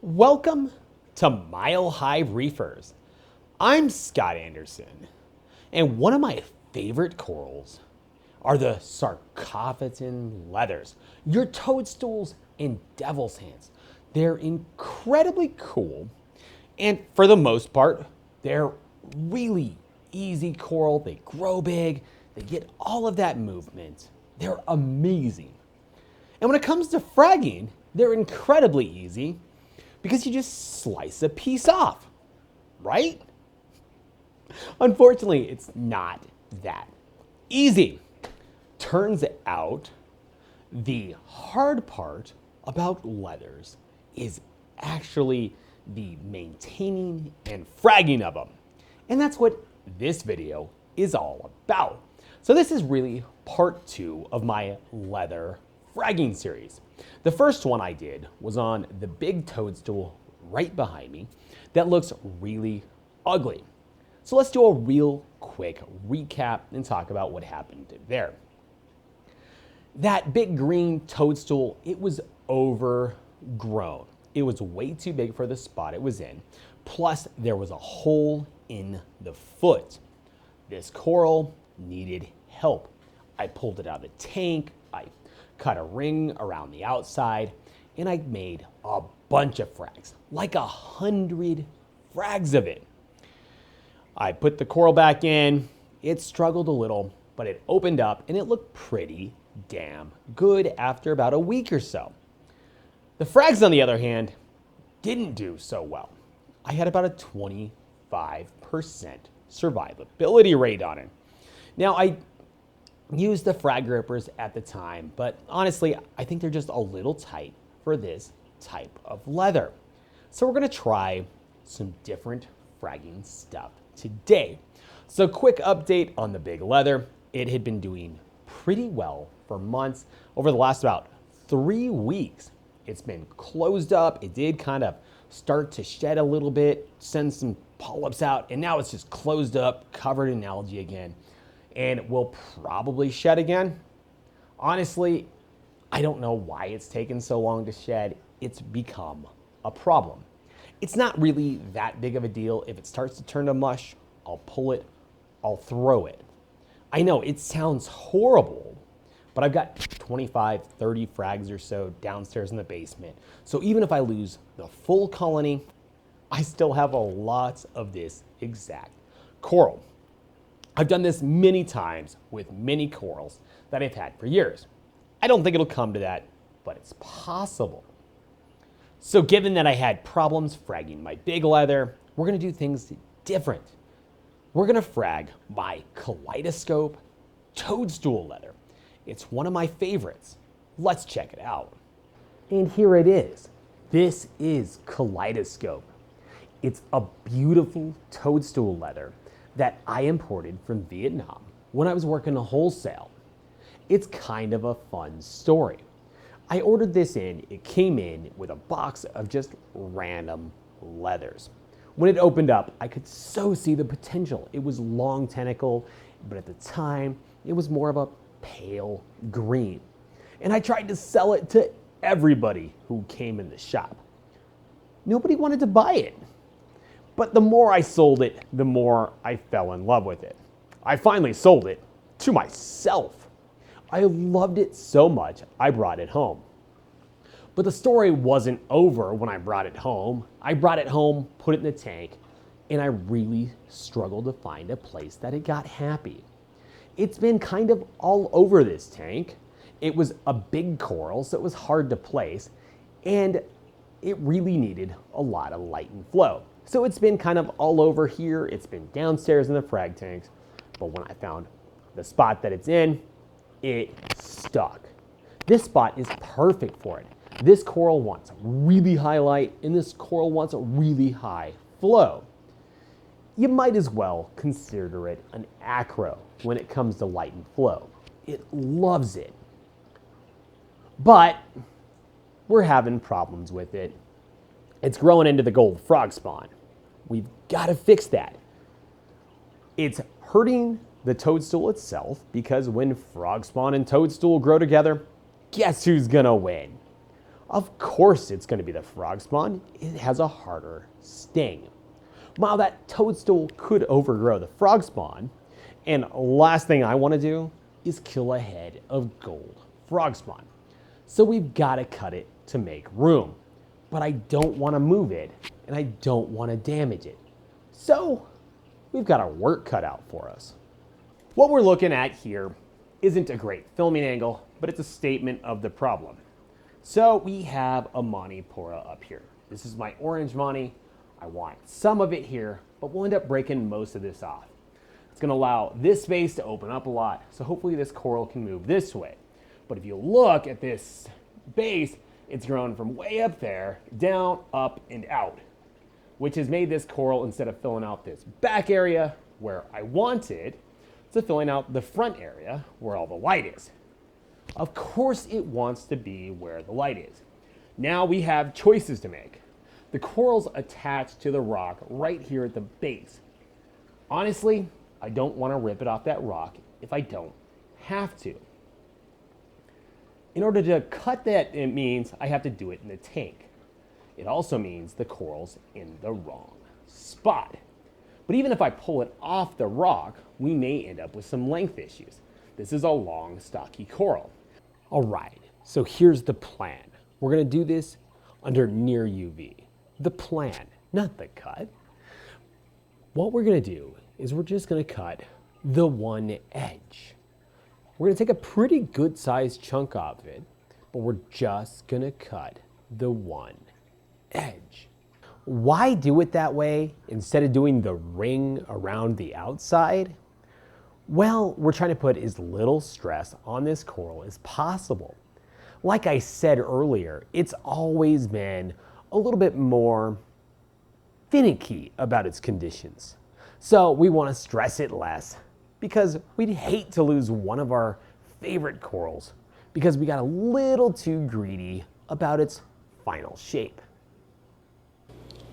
Welcome to Mile High Reefers. I'm Scott Anderson, and one of my favorite corals are the sarcophagan leathers, your toadstools and devil's hands. They're incredibly cool, and for the most part, they're really easy coral. They grow big, they get all of that movement. They're amazing. And when it comes to fragging, they're incredibly easy because you just slice a piece off, right? Unfortunately, it's not that easy. Turns out the hard part about leathers is actually the maintaining and fragging of them. And that's what this video is all about. So this is really part 2 of my leather fragging series. The first one I did was on the big toadstool right behind me that looks really ugly. So let's do a real quick recap and talk about what happened there. That big green toadstool, it was overgrown. It was way too big for the spot it was in. Plus, there was a hole in the foot. This coral needed help. I pulled it out of the tank, I cut a ring around the outside, and I made a bunch of frags, like 100 frags of it. I put the coral back in. It struggled a little, but it opened up and it looked pretty damn good after about a week or so. The frags, on the other hand, didn't do so well. I had about a 25% survivability rate on it. Now, I used the frag grippers at the time, but honestly, I think they're just a little tight for this type of leather. So we're gonna try some different fragging stuff today. So quick update on the big leather. It had been doing pretty well for months. Over the last about 3 weeks, it's been closed up. It did kind of start to shed a little bit, send some polyps out, and now it's just closed up, covered in algae again, and will probably shed again. Honestly, I don't know why it's taken so long to shed. It's become a problem. It's not really that big of a deal. If it starts to turn to mush, I'll pull it, I'll throw it. I know it sounds horrible, but I've got 25, 30 frags or so downstairs in the basement. So even if I lose the full colony, I still have a lot of this exact coral. I've done this many times with many corals that I've had for years. I don't think it'll come to that, but it's possible. So given that I had problems fragging my big leather, we're gonna do things different. We're gonna frag my Kaleidoscope toadstool leather. It's one of my favorites. Let's check it out. And here it is. This is Kaleidoscope. It's a beautiful toadstool leather that I imported from Vietnam when I was working a wholesale. It's kind of a fun story. I ordered this in, it came in with a box of just random leathers. When it opened up, I could so see the potential. It was long tentacle, but at the time, it was more of a pale green. And I tried to sell it to everybody who came in the shop. Nobody wanted to buy it. But the more I sold it, the more I fell in love with it. I finally sold it to myself. I loved it so much, I brought it home. But the story wasn't over when I brought it home. I brought it home, put it in the tank, and I really struggled to find a place that it got happy. It's been kind of all over this tank. It was a big coral, so it was hard to place, and it really needed a lot of light and flow. So it's been kind of all over here. It's been downstairs in the frag tanks, but when I found the spot that it's in, it stuck. This spot is perfect for it. This coral wants really high light, and this coral wants a really high flow. You might as well consider it an acro when it comes to light and flow. It loves it. But we're having problems with it. It's growing into the gold frog spawn. We've got to fix that. It's hurting the toadstool itself because when frog spawn and toadstool grow together, guess who's gonna win? Of course it's going to be the frog spawn. It has a harder sting. While that toadstool could overgrow the frog spawn, and last thing I want to do is kill a head of gold frog spawn. So we've got to cut it to make room. But I don't want to move it, and I don't want to damage it. So we've got our work cut out for us. What we're looking at here isn't a great filming angle, but it's a statement of the problem. So we have a Manipura up here. This is my orange Mani. I want some of it here, but we'll end up breaking most of this off. It's going to allow this space to open up a lot, so hopefully this coral can move this way. But if you look at this base, it's grown from way up there, down, up, and out, which has made this coral, instead of filling out this back area where I want it, to filling out the front area where all the light is. Of course it wants to be where the light is. Now we have choices to make. The coral's attached to the rock right here at the base. Honestly, I don't want to rip it off that rock if I don't have to. In order to cut that, it means I have to do it in the tank. It also means the coral's in the wrong spot. But even if I pull it off the rock, we may end up with some length issues. This is a long, stocky coral. All right, so here's the plan. We're gonna do this under near UV. The plan, not the cut. What we're gonna do is we're just gonna cut the one edge. We're gonna take a pretty good sized chunk of it, but we're just gonna cut the one edge. Why do it that way instead of doing the ring around the outside? Well, we're trying to put as little stress on this coral as possible. Like I said earlier, it's always been a little bit more finicky about its conditions. So we want to stress it less because we'd hate to lose one of our favorite corals because we got a little too greedy about its final shape.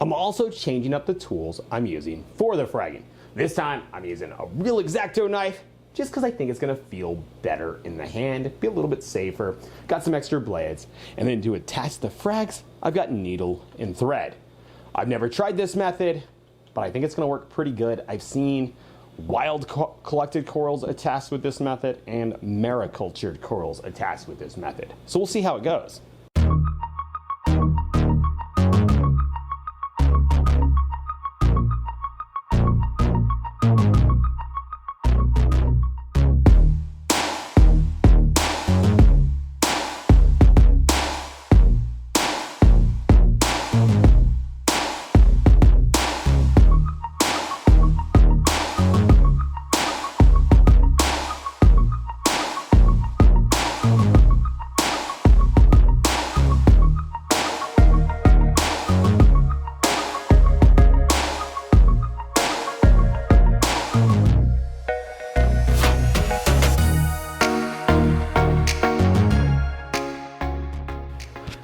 I'm also changing up the tools I'm using for the fragging. This time I'm using a real X-Acto knife just because I think it's going to feel better in the hand, be a little bit safer. Got some extra blades, and then to attach the frags, I've got needle and thread. I've never tried this method, but I think it's going to work pretty good. I've seen wild collected corals attached with this method and maricultured corals attached with this method. So we'll see how it goes.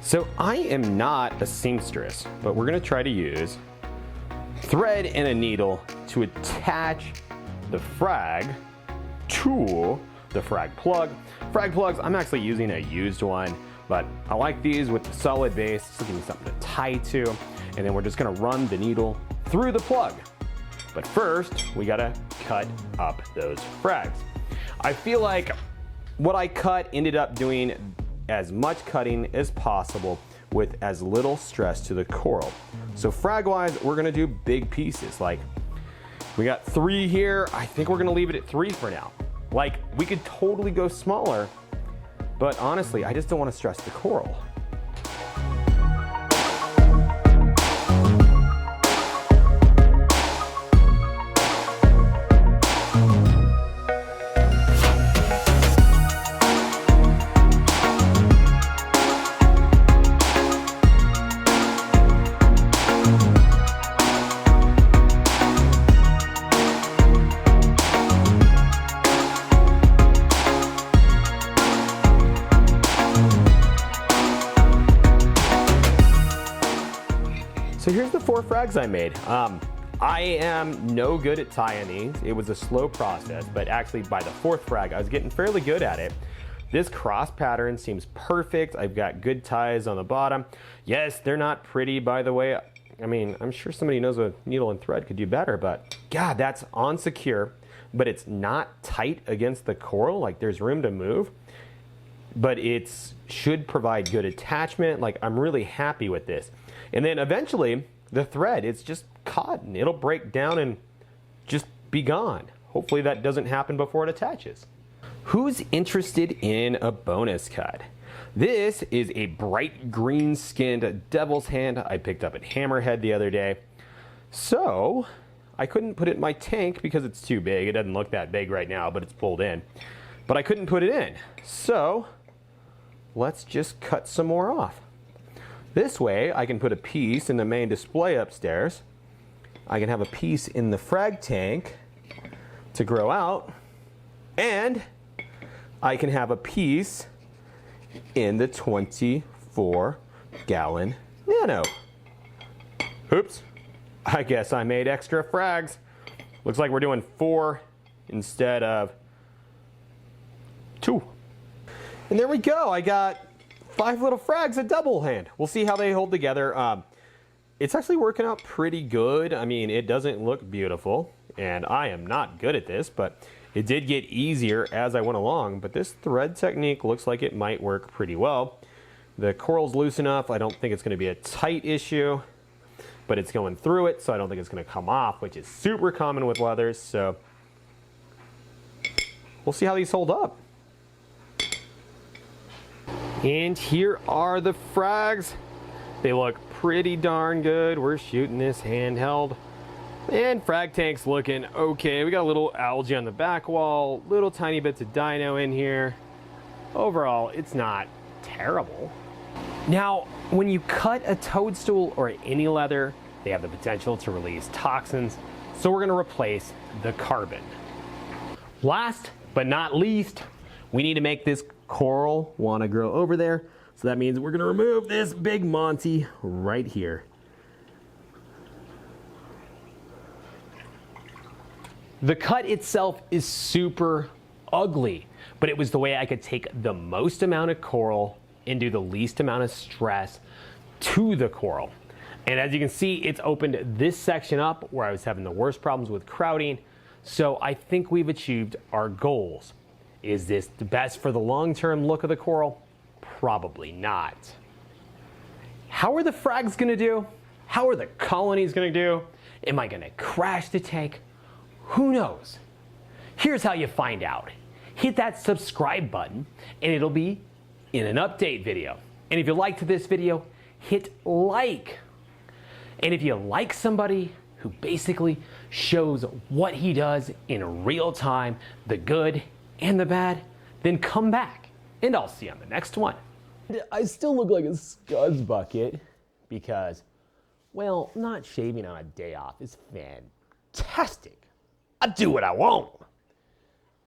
So I am not a seamstress, but we're gonna try to use thread and a needle to attach the frag to the frag plug. Frag plugs, I'm actually using a used one, but I like these with the solid base, so give me something to tie to, and then we're just gonna run the needle through the plug. But first, we gotta cut up those frags. I feel like what I cut ended up doing as much cutting as possible with as little stress to the coral. So frag-wise, we're gonna do big pieces. Like, we got 3 here. I think we're gonna leave it at 3 for now. Like, we could totally go smaller, but honestly, I just don't wanna stress the coral. So here's the 4 frags I made. I am no good at tying these. It was a slow process, but actually by the 4th frag, I was getting fairly good at it. This cross pattern seems perfect. I've got good ties on the bottom. Yes, they're not pretty, by the way. I mean, I'm sure somebody knows a needle and thread could do better, but God, that's on secure, but it's not tight against the coral. Like, there's room to move, but it should provide good attachment. Like, I'm really happy with this. And then eventually the thread, it's just cotton. It'll break down and just be gone. Hopefully that doesn't happen before it attaches. Who's interested in a bonus cut? This is a bright green skinned devil's hand I picked up at Hammerhead the other day. So I couldn't put it in my tank because it's too big. It doesn't look that big right now, but it's pulled in. But I couldn't put it in. So let's just cut some more off. This way I can put a piece in the main display upstairs. I can have a piece in the frag tank to grow out, and I can have a piece in the 24-gallon nano. Oops, I guess I made extra frags. Looks like we're doing 4 instead of 2. And there we go, I got 5 little frags at double hand. We'll see how they hold together. It's actually working out pretty good. I mean, it doesn't look beautiful, and I am not good at this, but it did get easier as I went along. But this thread technique looks like it might work pretty well. The coral's loose enough. I don't think it's going to be a tight issue, but it's going through it, so I don't think it's going to come off, which is super common with leathers. So we'll see how these hold up. And here are the frags. They look pretty darn good. We're shooting this handheld. And frag tank's looking okay. We got a little algae on the back wall, little tiny bits of dino in here. Overall, it's not terrible. Now, when you cut a toadstool or any leather, they have the potential to release toxins, so we're gonna replace the carbon. Last but not least, we need to make this coral wanna grow over there. So that means we're gonna remove this big Monty right here. The cut itself is super ugly, but it was the way I could take the most amount of coral and do the least amount of stress to the coral. And as you can see, it's opened this section up where I was having the worst problems with crowding. So I think we've achieved our goals. Is this the best for the long-term look of the coral? Probably not. How are the frags gonna do? How are the colonies gonna do? Am I gonna crash the tank? Who knows? Here's how you find out. Hit that subscribe button and it'll be in an update video. And if you liked this video, hit like. And if you like somebody who basically shows what he does in real time, the good and the bad, then come back and I'll see you on the next one. I still look like a scuzz bucket because, well, not shaving on a day off is fantastic. I do what I want.